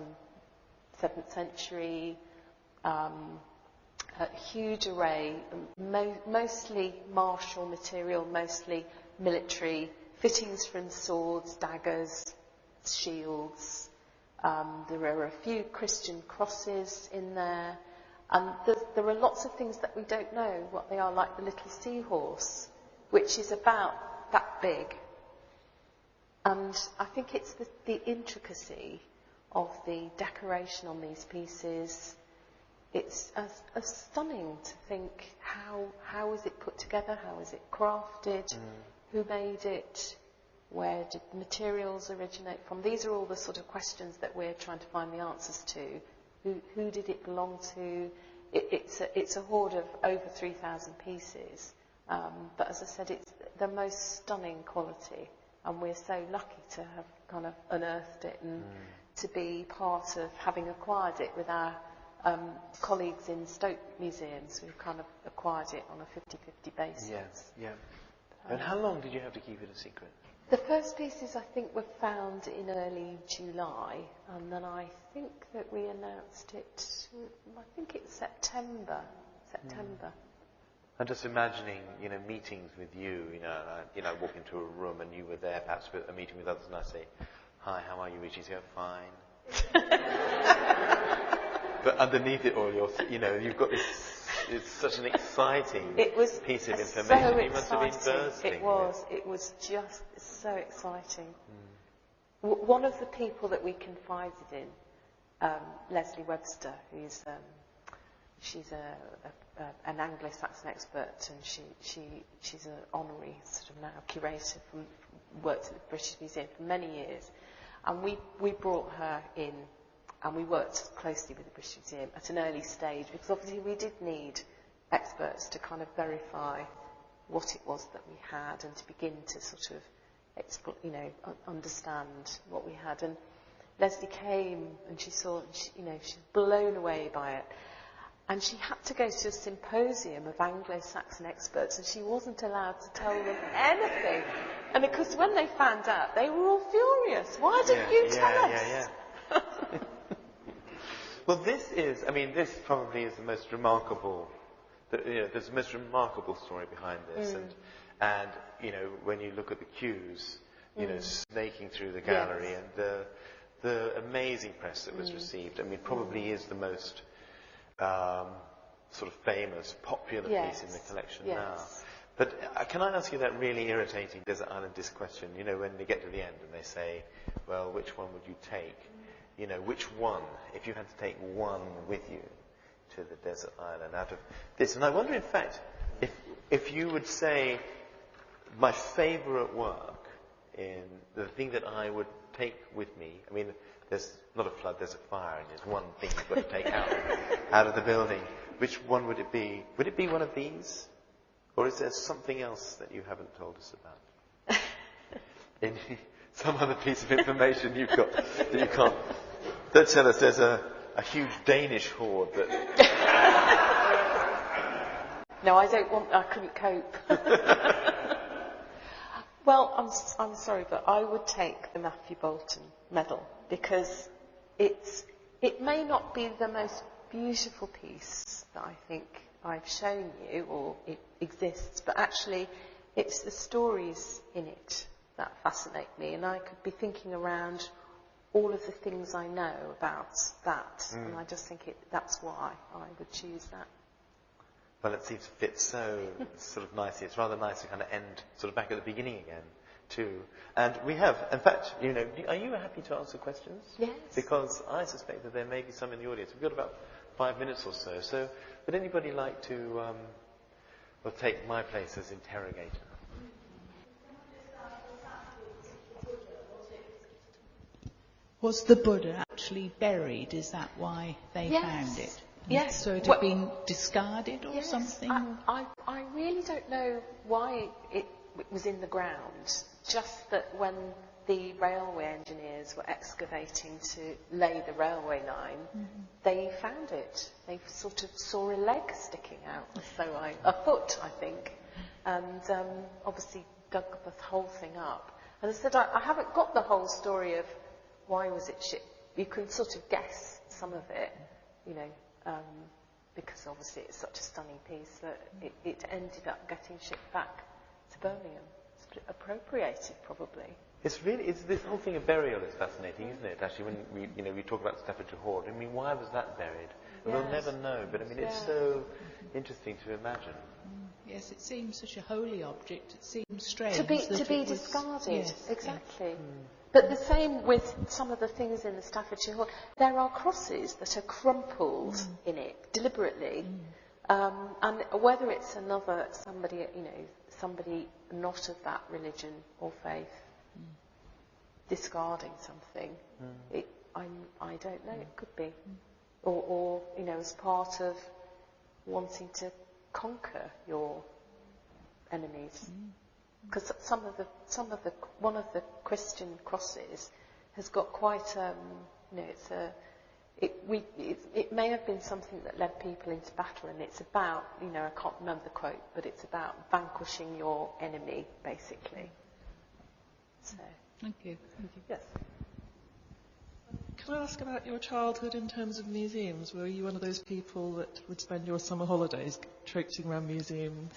7th century, a huge array, mostly martial material, mostly military, fittings from swords, daggers, shields. There are a few Christian crosses in there. And there are lots of things that we don't know what they are, like the little seahorse, which is about that big. And I think it's the intricacy of the decoration on these pieces. It's stunning to think how is it put together, how is it crafted, who made it, where did the materials originate from. These are all the sort of questions that we're trying to find the answers to. Who did it belong to? It's a hoard of over 3,000 pieces. But as I said, it's the most stunning quality. And we're so lucky to have kind of unearthed it and to be part of having acquired it with our colleagues in Stoke Museums who've kind of acquired it on a 50-50 basis. Yeah. And how long did you have to keep it a secret? The first pieces, I think, were found in early July, and then I think that we announced it, I think it's September. I'm just imagining, meetings with you, I walk into a room and you were there, perhaps a meeting with others, and I say, "Hi, how are you?" And you say, "Fine." But underneath it all, you've got this. It's such an exciting piece of information. So you must have been bursting. It was just so exciting. One of the people that we confided in, Leslie Webster, who's she's an Anglo-Saxon expert, and she's an honorary sort of now curator worked at the British Museum for many years. And we brought her in, and we worked closely with the British Museum at an early stage, because obviously we did need experts to kind of verify what it was that we had and to begin to sort of understand what we had. And Leslie came and she saw, she was blown away by it. And she had to go to a symposium of Anglo-Saxon experts, and she wasn't allowed to tell them anything. And of course, when they found out, they were all furious. Why didn't you tell us? Well, this probably is the most remarkable. There's the most remarkable story behind this, and when you look at the queues, snaking through the gallery, and the amazing press that was received. I mean, probably is the most sort of famous, popular piece in the collection now. But can I ask you that really irritating desert island disc question? When they get to the end and they say, well, which one would you take? Which one, if you had to take one with you to the desert island out of this? And I wonder, in fact, if you would say, my favourite work, in the thing that I would take with me, I mean, there's not a flood, there's a fire, and there's one thing you've got to take out of the building. Which one would it be? Would it be one of these? Or is there something else that you haven't told us about? Some other piece of information you've got that you can't... Don't tell us there's a huge Danish hoard that... No, I couldn't cope. Well, I'm sorry, but I would take the Matthew Bolton medal, because it may not be the most beautiful piece that I think I've shown you, or it exists, but actually it's the stories in it that fascinate me, and I could be thinking around all of the things I know about that, and I just think that's why I would choose that. Well, it seems to fit so sort of nicely. It's rather nice to kind of end sort of back at the beginning again, too. And we have, in fact, are you happy to answer questions? Yes. Because I suspect that there may be some in the audience. We've got about 5 minutes or so. So would anybody like to take my place as interrogator? Was the Buddha actually buried? Is that why they found it? Yes. So it had been discarded or something? I really don't know why it was in the ground. Just that when the railway engineers were excavating to lay the railway line, they found it. They sort of saw a leg sticking out, a foot, I think, and obviously dug the whole thing up. And I said, I haven't got the whole story of why was it shipped. You can sort of guess some of it, because obviously it's such a stunning piece that it ended up getting shipped back to Birmingham. It's appropriated, probably. It's this whole thing of burial is fascinating, isn't it? Actually, when we talk about Staffordshire Hoard, I mean, why was that buried? Yes. We'll never know, but I mean, it's so interesting to imagine. Yes, it seems such a holy object. It seems strange to be discarded. Yes, exactly. But the same with some of the things in the Staffordshire Hoard. There are crosses that are crumpled in it deliberately, and whether it's somebody not of that religion or faith discarding something, I don't know. It could be, or as part of wanting to conquer your enemies. Because one of the Christian crosses has got quite it may have been something that led people into battle, and it's about I can't remember the quote, but it's about vanquishing your enemy, basically. So thank you. Yes. Can I ask about your childhood in terms of museums? Were you one of those people that would spend your summer holidays traipsing around museums?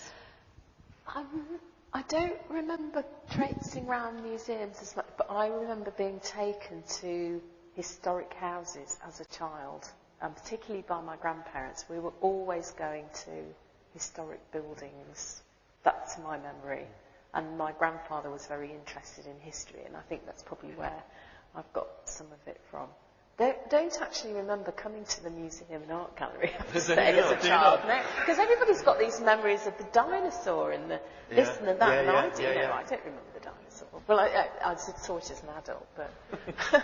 I don't remember traipsing around museums as much, but I remember being taken to historic houses as a child, and particularly by my grandparents. We were always going to historic buildings. That's my memory. And my grandfather was very interested in history, and I think that's probably where I've got some of it from. Don't actually remember coming to the museum and art gallery, I have to say, as a child. No, because everybody's got these memories of the dinosaur and the this and the that, and I don't remember the dinosaur. wonderful. Well, I saw it as an adult, but...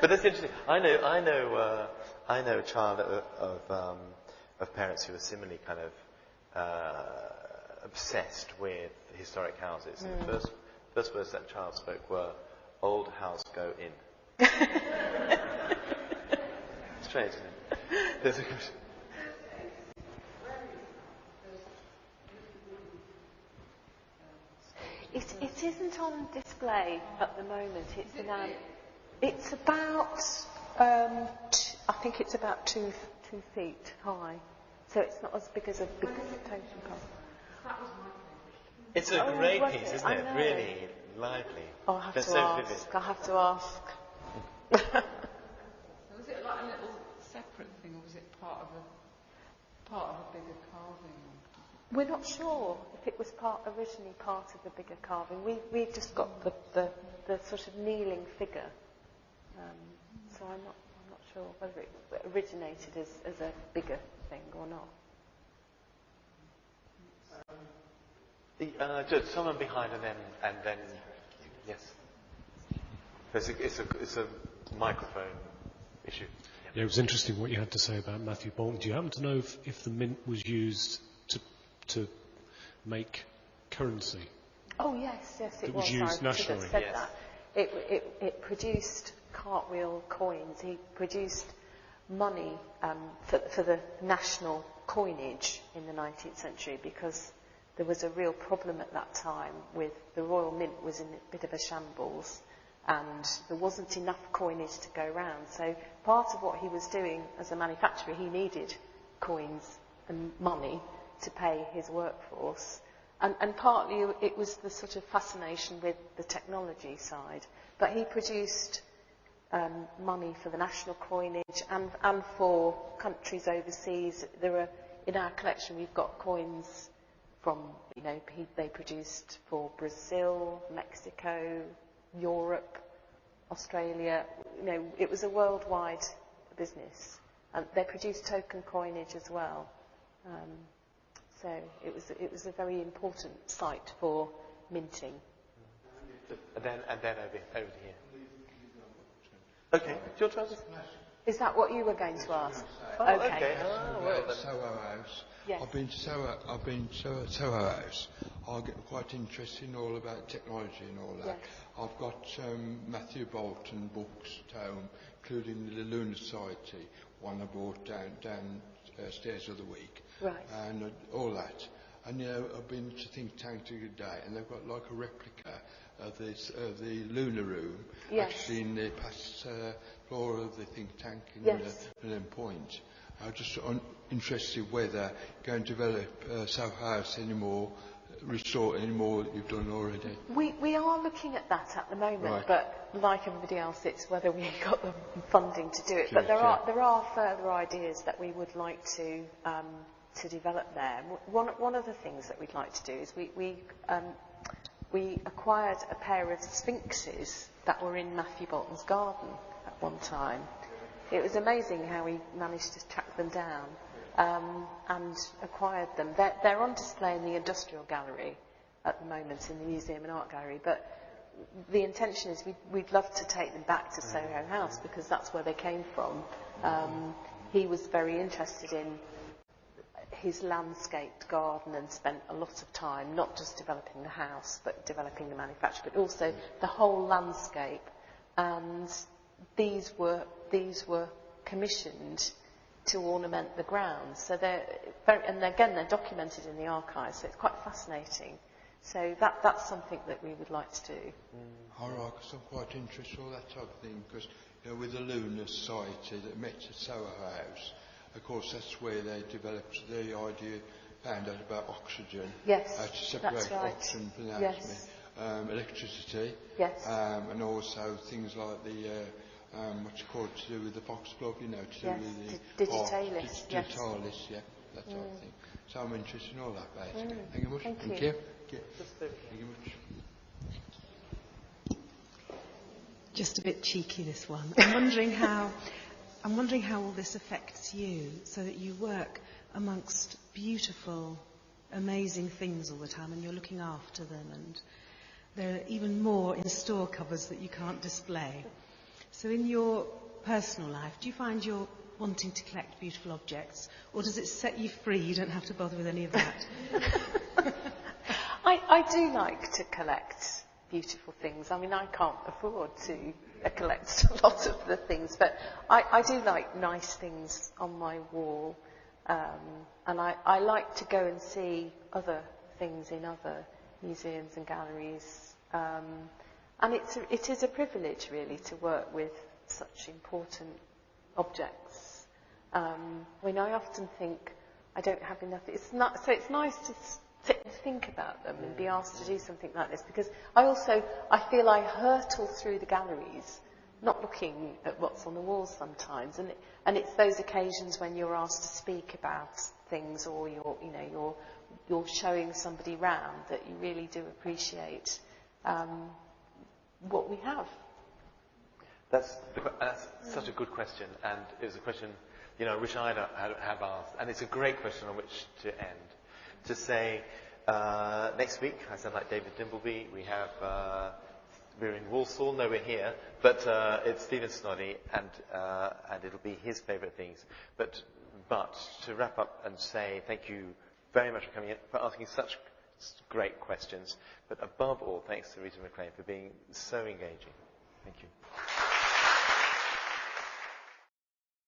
But that's interesting. I know a child of parents who are similarly kind of obsessed with historic houses. And the first words that child spoke were, "Old house, go in." Strange, isn't it? There's a question. It isn't on display at the moment. It's about, I think it's about 2 feet high. So it's not as big as a big totem pole. It's a great was piece, it? isn't I it? know. Really lively. Oh, I have They're to so ask. vivid. I have to ask. Was it like a little separate thing, or was it part of a bigger carving? We're not sure if it was originally part of the bigger carving. We've just got the sort of kneeling figure. So I'm not sure whether it originated as a bigger thing or not. Just someone behind and then yes. It's a microphone issue. Yeah, it was interesting what you had to say about Matthew Bolton. Do you happen to know if the mint was used to make currency? Oh yes, it was used I should have nationally. said Yes. that. It produced cartwheel coins. He produced money for the national coinage in the 19th century because there was a real problem at that time with the Royal Mint was in a bit of a shambles and there wasn't enough coinage to go round. So part of what he was doing as a manufacturer, he needed coins and money to pay his workforce. And partly it was the sort of fascination with the technology side. But he produced money for the national coinage and for countries overseas. In our collection we've got coins from, they produced for Brazil, Mexico, Europe, Australia. It was a worldwide business. And they produced token coinage as well. So it was a very important site for minting. And then over here. Okay, do you want to ask? Is that what you were going to ask? Oh, okay. Soho House. Yes. I've been to Soho House. I get quite interested in all about technology and all that. Yes. I've got Matthew Bolton books at home, including the Lunar Society, one I bought downstairs of the week. Right. And all that. And I've been to Think Tank today, and they've got like a replica of the lunar room, Yes. actually in the past floor of the Think Tank in Birmingham Point. I'm just interested whether you're going to develop Soho House anymore, restore any more that you've done already. We are looking at that at the moment, Right. but like everybody else, it's whether we got the funding to do it. But there are further ideas that we would like to develop there. One of the things that we'd like to do is we acquired a pair of sphinxes that were in Matthew Bolton's garden at one time. It was amazing how we managed to track them down and acquired them. They're on display in the Industrial Gallery at the moment, in the Museum and Art Gallery, but the intention is we'd love to take them back to Soho House because that's where they came from. He was very interested in his landscaped garden and spent a lot of time not just developing the house but developing the manufacture, but also the whole landscape. And these were commissioned to ornament the grounds. So they're documented in the archives, so it's quite fascinating. So that's something that we would like to do. All right, because I'm quite interested in all that type of thing, because with the Lunar Society that met at Soho House, of course that's where they developed the idea, found out about oxygen, Yes, to separate that's right. oxygen from the anatomy, Yes. Electricity, Yes. and also things like the what's it called, to do with the foxglove, to do Yes, with the digitalis, yes. digitalis, yeah, that type of thing. So I'm interested in all that, basically. Thank you much. Thank Thank you. you. Thank you much. Just a bit cheeky, this one. I'm wondering how all this affects you, so that you work amongst beautiful, amazing things all the time, and you're looking after them, there are even more in store covers that you can't display. So in your personal life, do you find you're wanting to collect beautiful objects, or does it set you free? You don't have to bother with any of that. I do like to collect beautiful things. I mean, I can't afford to collect a lot of the things, but I do like nice things on my wall. And I like to go and see other things in other museums and galleries. And it is a privilege, really, to work with such important objects. I mean, I often think I don't have enough. So it's nice to sit and think about them and be asked to do something like this, because I feel I hurtle through the galleries, not looking at what's on the walls sometimes, and it's those occasions when you're asked to speak about things, or you're showing somebody round, that you really do appreciate what we have. That's such a good question, and it was a question, I wish I'd have asked, and it's a great question on which to end. To say, next week, I sound like David Dimbleby, we're in Walsall, no, we're here, but it's Stephen Snoddy, and it'll be his favourite things. But to wrap up and say thank you very much for coming in, for asking such great questions, but above all, thanks to Rita McLean for being so engaging. Thank you.